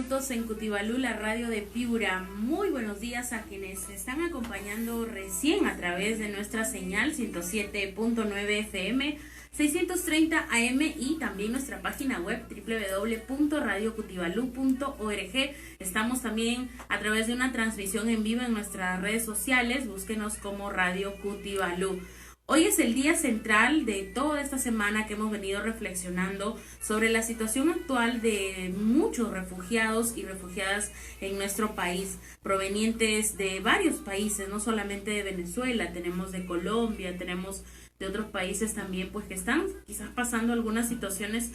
minutos en Cutibalú, la radio de Piura. Muy buenos días a quienes se están acompañando recién a través de nuestra señal 107.9 FM, 630 AM y también nuestra página web www.radiocutibalú.org. Estamos también a través de una transmisión en vivo en nuestras redes sociales. Búsquenos como Radio Cutibalú. Hoy es el día central de toda esta semana que hemos venido reflexionando sobre la situación actual de muchos refugiados y refugiadas en nuestro país, provenientes de varios países, no solamente de Venezuela, tenemos de Colombia, tenemos de otros países también, pues que están quizás pasando algunas situaciones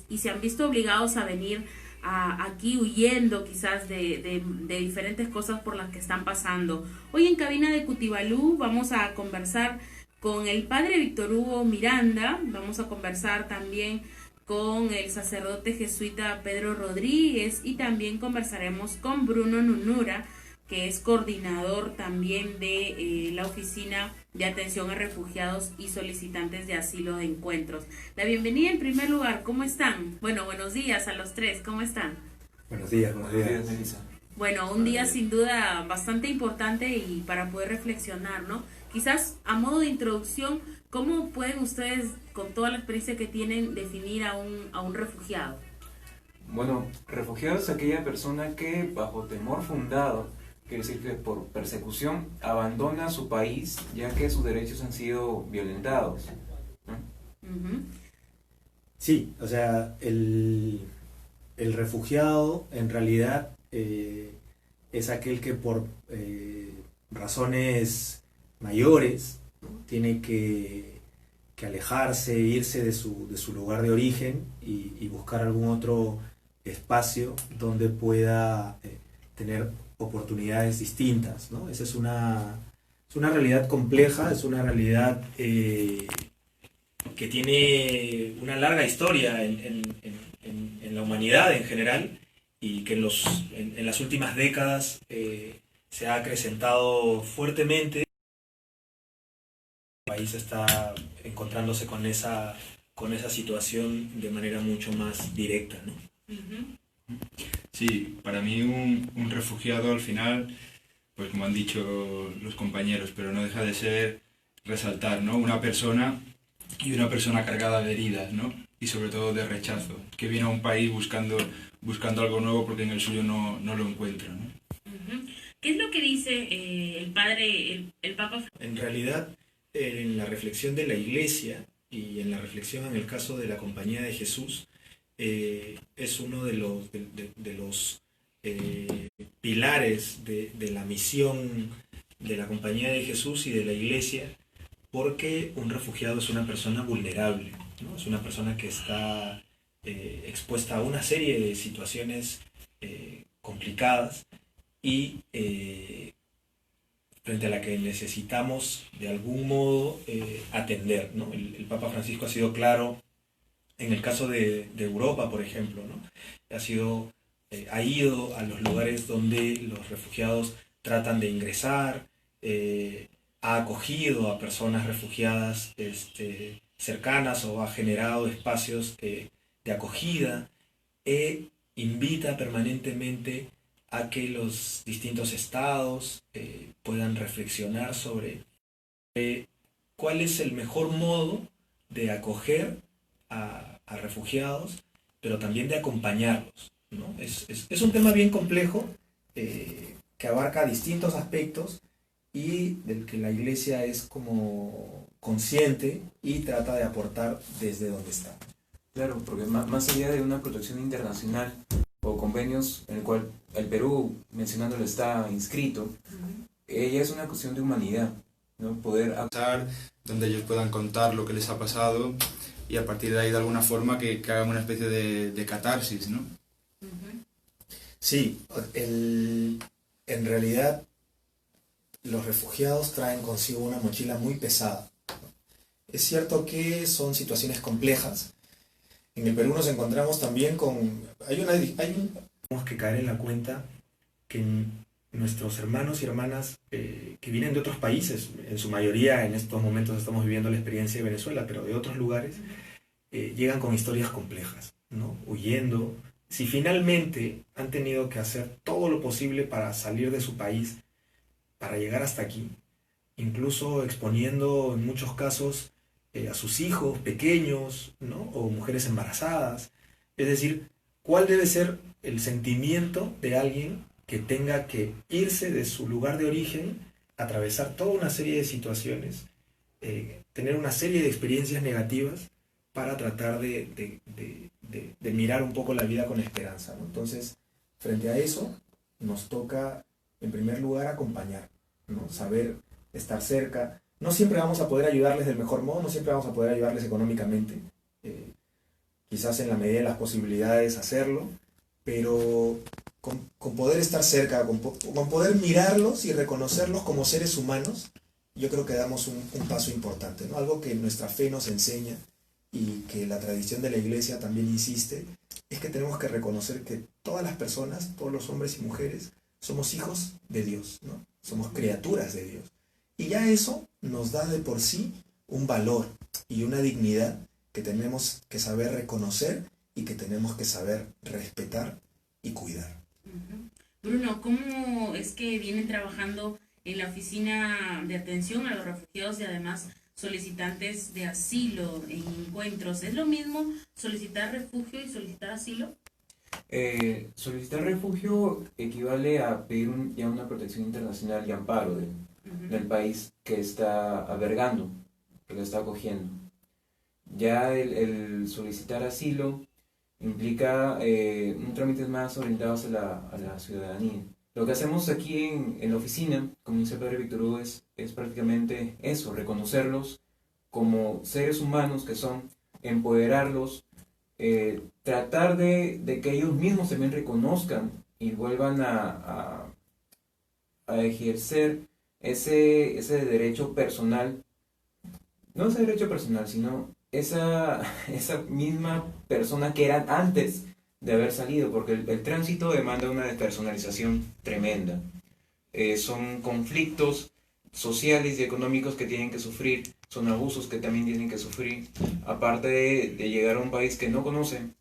y se han visto obligados a venir aquí huyendo quizás de diferentes cosas por las que están pasando. Hoy en cabina de Cutibalú vamos a conversar con el padre Víctor Hugo Miranda, vamos a conversar también con el sacerdote jesuita Pedro Rodríguez y también conversaremos con Bruno Nunura, que es coordinador también de la Oficina de Atención a Refugiados y Solicitantes de Asilo de Encuentros. La bienvenida en primer lugar, ¿cómo están? Bueno, buenos días a los tres, ¿cómo están? Buenos días, Melissa. Bueno, un día sin duda bastante importante y para poder reflexionar, ¿no? Quizás a modo de introducción, ¿cómo pueden ustedes, con toda la experiencia que tienen, definir a un refugiado? Bueno, refugiado es aquella persona que bajo temor fundado, quiere decir que por persecución, abandona su país ya que sus derechos han sido violentados, ¿no? Uh-huh. Sí, o sea, el refugiado en realidad es aquel que por razones mayores, ¿no?, tiene que alejarse, irse de su lugar de origen y buscar algún otro espacio donde pueda tener oportunidades distintas, ¿no? Esa es una realidad compleja, es una realidad que tiene una larga historia en la humanidad en general y que en las últimas décadas se ha acrecentado fuertemente. El país está encontrándose con esa situación de manera mucho más directa, ¿no? Uh-huh. Sí, para mí un refugiado al final, pues como han dicho los compañeros, pero no deja de ser resaltar, ¿no?, una persona cargada de heridas, ¿no?, y sobre todo de rechazo, que viene a un país buscando algo nuevo porque en el suyo no lo encuentra, ¿no? Uh-huh. ¿Qué es lo que dice el padre, el Papa? En realidad, en la reflexión de la Iglesia y en la reflexión en el caso de la Compañía de Jesús, es uno de los pilares de la misión de la Compañía de Jesús y de la Iglesia, porque un refugiado es una persona vulnerable, ¿no? Es una persona que está expuesta a una serie de situaciones complicadas y frente a la que necesitamos de algún modo atender, ¿no? El Papa Francisco ha sido claro en el caso de Europa, por ejemplo, ¿no? Ha ido a los lugares donde los refugiados tratan de ingresar, ha acogido a personas refugiadas cercanas o ha generado espacios de acogida e invita permanentemente a que los distintos estados puedan reflexionar sobre cuál es el mejor modo de acoger a refugiados, pero también de acompañarlos, ¿no? Es un tema bien complejo que abarca distintos aspectos y del que la Iglesia es como consciente y trata de aportar desde donde está. Claro, porque más allá de una protección internacional o convenios en el cual el Perú, mencionándolo, está inscrito, ella es una cuestión de humanidad, ¿no? Poder Pasar donde ellos puedan contar lo que les ha pasado y a partir de ahí de alguna forma que hagan una especie de catarsis, ¿no? Sí, en realidad los refugiados traen consigo una mochila muy pesada. Es cierto que son situaciones complejas. En el Perú nos encontramos también tenemos que caer en la cuenta que nuestros hermanos y hermanas que vienen de otros países, en su mayoría en estos momentos estamos viviendo la experiencia de Venezuela, pero de otros lugares, llegan con historias complejas, ¿no? Huyendo. Si finalmente han tenido que hacer todo lo posible para salir de su país, para llegar hasta aquí, incluso exponiendo en muchos casos a sus hijos pequeños, ¿no? O mujeres embarazadas. Es decir, ¿cuál debe ser el sentimiento de alguien que tenga que irse de su lugar de origen, atravesar toda una serie de situaciones, tener una serie de experiencias negativas para tratar de mirar un poco la vida con esperanza, ¿no? Entonces, frente a eso, nos toca, en primer lugar, acompañar, ¿no? Saber estar cerca. No siempre vamos a poder ayudarles del mejor modo, no siempre vamos a poder ayudarles económicamente. Quizás en la medida de las posibilidades hacerlo, pero con poder estar cerca, con poder mirarlos y reconocerlos como seres humanos, yo creo que damos un paso importante, ¿no? Algo que nuestra fe nos enseña y que la tradición de la iglesia también insiste, es que tenemos que reconocer que todas las personas, todos los hombres y mujeres, somos hijos de Dios, ¿no? Somos criaturas de Dios. Y ya eso nos da de por sí un valor y una dignidad que tenemos que saber reconocer y que tenemos que saber respetar y cuidar. Bruno, ¿cómo es que vienen trabajando en la oficina de atención a los refugiados y además solicitantes de asilo en encuentros? ¿Es lo mismo solicitar refugio y solicitar asilo? Solicitar refugio equivale a pedir ya una protección internacional y amparo del país que está albergando, que lo está acogiendo. Ya el solicitar asilo implica un trámite más orientados a la ciudadanía. Lo que hacemos aquí en la oficina, como dice el padre Víctor Hugo, es prácticamente eso, reconocerlos como seres humanos que son, empoderarlos, tratar de que ellos mismos también reconozcan y vuelvan a ejercer ese derecho personal, no ese derecho personal, sino esa misma persona que eran antes de haber salido, porque el tránsito demanda una despersonalización tremenda. Son conflictos sociales y económicos que tienen que sufrir, son abusos que también tienen que sufrir, aparte de llegar a un país que no conocen.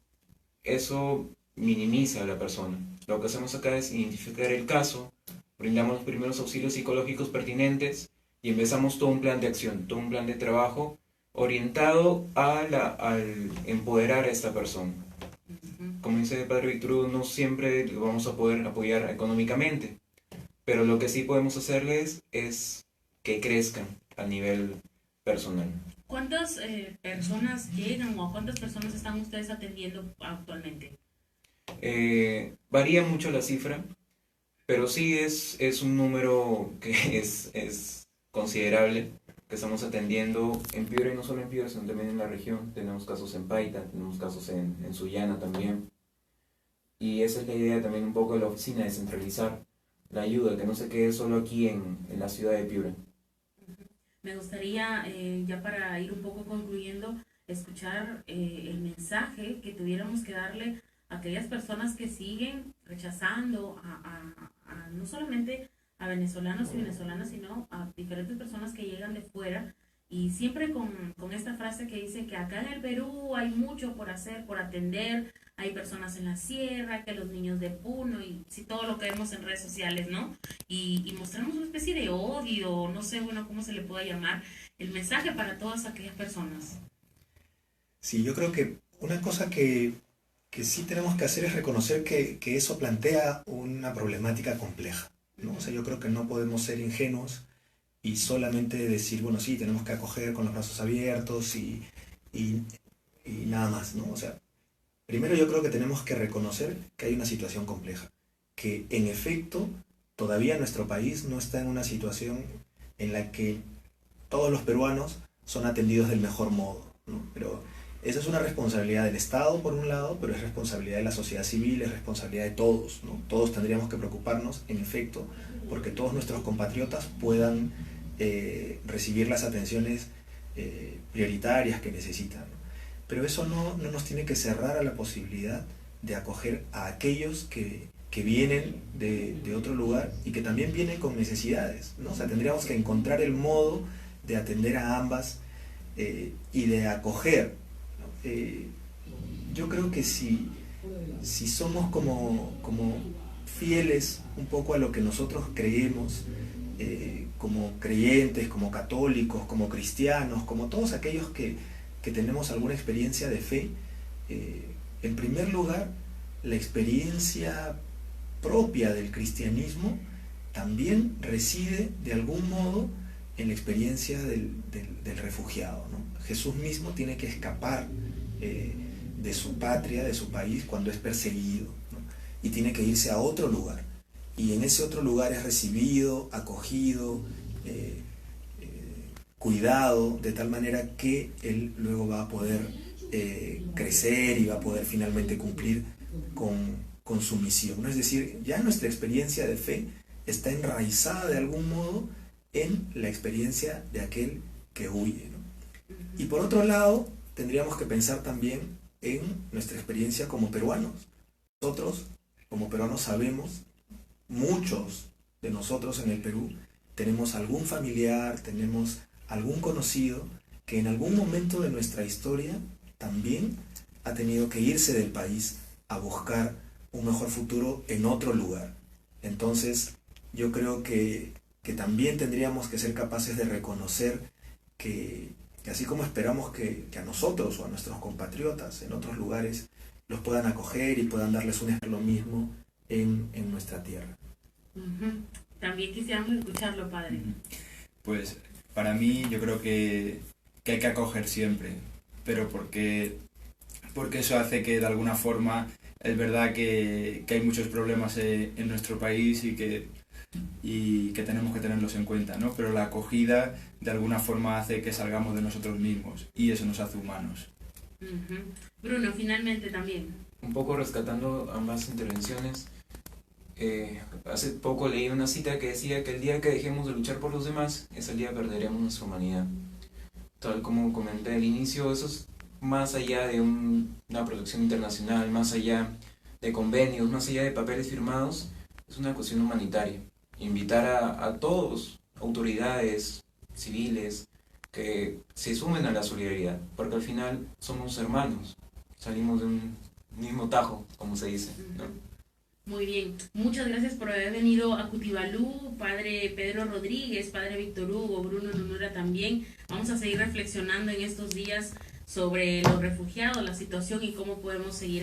Eso minimiza a la persona. Lo que hacemos acá es identificar el caso, brindamos los primeros auxilios psicológicos pertinentes y empezamos todo un plan de acción, todo un plan de trabajo orientado al empoderar a esta persona. Como dice el padre Víctor Hugo, no siempre lo vamos a poder apoyar económicamente, pero lo que sí podemos hacerles es que crezcan a nivel personal. ¿Cuántas personas llegan o a cuántas personas están ustedes atendiendo actualmente? Varía mucho la cifra, pero sí es un número que es considerable, que estamos atendiendo en Piura, y no solo en Piura, sino también en la región. Tenemos casos en Paita, tenemos casos en Sullana también. Y esa es la idea también un poco de la oficina, descentralizar la ayuda, que no se quede solo aquí en la ciudad de Piura. Me gustaría, ya para ir un poco concluyendo, escuchar el mensaje que tuviéramos que darle a aquellas personas que siguen rechazando no solamente a venezolanos y venezolanas, sino a diferentes personas que llegan de fuera, y siempre con esta frase que dice que acá en el Perú hay mucho por hacer, por atender, hay personas en la sierra, que los niños de Puno, y sí, todo lo que vemos en redes sociales, ¿no? Y mostramos una especie de odio, no sé, bueno, cómo se le pueda llamar, el mensaje para todas aquellas personas. Sí, yo creo que una cosa que sí tenemos que hacer es reconocer que eso plantea una problemática compleja, ¿no? O sea, yo creo que no podemos ser ingenuos y solamente decir, bueno, sí, tenemos que acoger con los brazos abiertos y nada más, ¿no? O sea, primero yo creo que tenemos que reconocer que hay una situación compleja, que en efecto todavía nuestro país no está en una situación en la que todos los peruanos son atendidos del mejor modo, ¿no? Pero esa es una responsabilidad del Estado, por un lado, pero es responsabilidad de la sociedad civil, es responsabilidad de todos, ¿no? Todos tendríamos que preocuparnos, en efecto, porque todos nuestros compatriotas puedan recibir las atenciones prioritarias que necesitan, ¿no? Pero eso no nos tiene que cerrar a la posibilidad de acoger a aquellos que vienen de otro lugar y que también vienen con necesidades, ¿no? O sea, tendríamos que encontrar el modo de atender a ambas y de acoger, ¿no? Yo creo que si si somos como fieles un poco a lo que nosotros creemos, como creyentes, como católicos, como cristianos, como todos aquellos que tenemos alguna experiencia de fe, en primer lugar, la experiencia propia del cristianismo también reside de algún modo en la experiencia del refugiado, ¿no? Jesús mismo tiene que escapar de su patria, de su país, cuando es perseguido, ¿no? Y tiene que irse a otro lugar. Y en ese otro lugar es recibido, acogido, cuidado, de tal manera que él luego va a poder crecer y va a poder finalmente cumplir con su misión, ¿no? Es decir, ya nuestra experiencia de fe está enraizada de algún modo en la experiencia de aquel que huye, ¿no? Y por otro lado, tendríamos que pensar también en nuestra experiencia como peruanos. Nosotros, como peruanos, sabemos, muchos de nosotros en el Perú, tenemos algún familiar, tenemos algún conocido que en algún momento de nuestra historia también ha tenido que irse del país a buscar un mejor futuro en otro lugar. Entonces, yo creo que también tendríamos que ser capaces de reconocer que así como esperamos que a nosotros o a nuestros compatriotas en otros lugares los puedan acoger y puedan darles lo mismo en nuestra tierra. También quisiéramos escucharlo, padre. Pues para mí yo creo que hay que acoger siempre, pero porque eso hace que de alguna forma es verdad que hay muchos problemas en nuestro país y que tenemos que tenerlos en cuenta, ¿no? Pero la acogida de alguna forma hace que salgamos de nosotros mismos y eso nos hace humanos. Bruno, finalmente también. Un poco rescatando ambas intervenciones, hace poco leí una cita que decía que el día que dejemos de luchar por los demás, ese día perderemos nuestra humanidad. Tal como comenté al inicio, eso es más allá de una protección internacional, más allá de convenios, más allá de papeles firmados, es una cuestión humanitaria. Invitar a todos, autoridades, civiles, que se sumen a la solidaridad, porque al final somos hermanos, salimos de un mismo tajo, como se dice, ¿no? Muy bien, muchas gracias por haber venido a Cutivalú, padre Pedro Rodríguez, padre Víctor Hugo, Bruno Nunura también. Vamos a seguir reflexionando en estos días sobre los refugiados, la situación y cómo podemos seguir